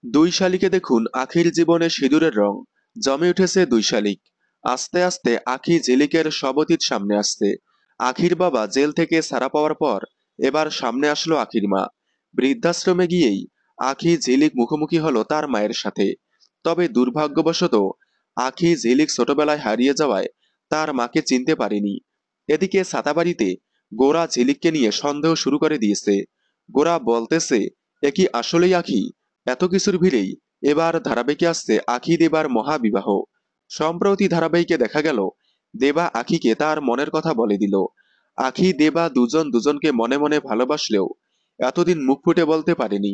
দুই শালিকে দেখুন আখির জীবনে সিঁদুরের রং। জমে উঠেছে দুই শালিক। আস্তে আস্তে আখি ঝিলিকের সবতীর সামনে আসছে। আখির বাবা জেল থেকে ছাড়া পাওয়ার পর এবার সামনে আসলো আখির মা। বৃদ্ধাশ্রমে গিয়েই আখি ঝিলিক মুখোমুখি হলো তার মায়ের সাথে। তবে দুর্ভাগ্যবশত আখি ঝিলিক ছোটবেলায় হারিয়ে যাওয়ায় তার মাকে চিনতে পারেনি। এদিকে ছাতাবাড়িতে গোরা ঝিলিককে নিয়ে সন্দেহ শুরু করে দিয়েছে। গোরা বলতেছে, এ কি আসলেই আখি? এত কিছুর ভিড়েই এবার ধারাবাহিকে আসছে আখি দেবার মহাবিবাহ। সম্প্রতি ধারাবাহিকে দেখা গেল দেবা আখিকে তার মনের কথা বলে দিল। আখি দেবা দুজন দুজনকে মনে মনে ভালোবাসলেও এতদিন মুখ ফুটে বলতে পারেনি।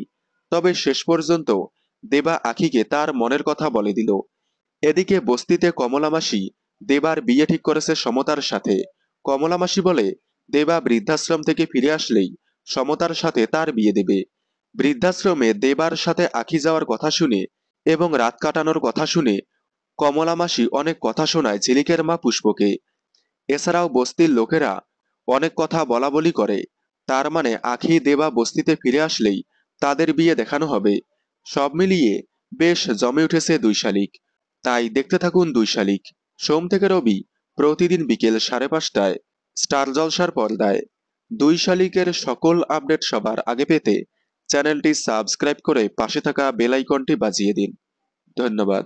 তবে শেষ পর্যন্ত দেবা আখিকে তার মনের কথা বলে দিল। এদিকে বস্তিতে কমলা মাসি দেবার বিয়ে ঠিক করেছে সমতার সাথে। কমলা মাসি বলে দেবা বৃদ্ধাশ্রম থেকে ফিরে আসলেই সমতার সাথে তার বিয়ে দেবে। বৃদ্ধাশ্রমে দেবার সাথে আখি যাওয়ার কথা শুনে এবং রাত কাটানোর কথা শুনে কমলা মাসি অনেক কথা শোনায় ঝিলিকের মা পুষ্পকে। এছাড়াও বস্তির লোকেরা অনেক কথা বলা বলি করে। তার মানে আখি দেবা বস্তিতে ফিরে আসলেই তাদের বিয়ে দেখানো হবে। সব মিলিয়ে বেশ জমে উঠেছে দুই শালিক। তাই দেখতে থাকুন দুই শালিক। সোম থেকে রবি প্রতিদিন বিকেল 5:30টায় স্টার জলসার পর্দায়। দুই শালিকের সকল আপডেট সবার আগে পেতে চ্যানেলটি সাবস্ক্রাইব করে পাশে থাকা বেল আইকনটি বাজিয়ে দিন। ধন্যবাদ।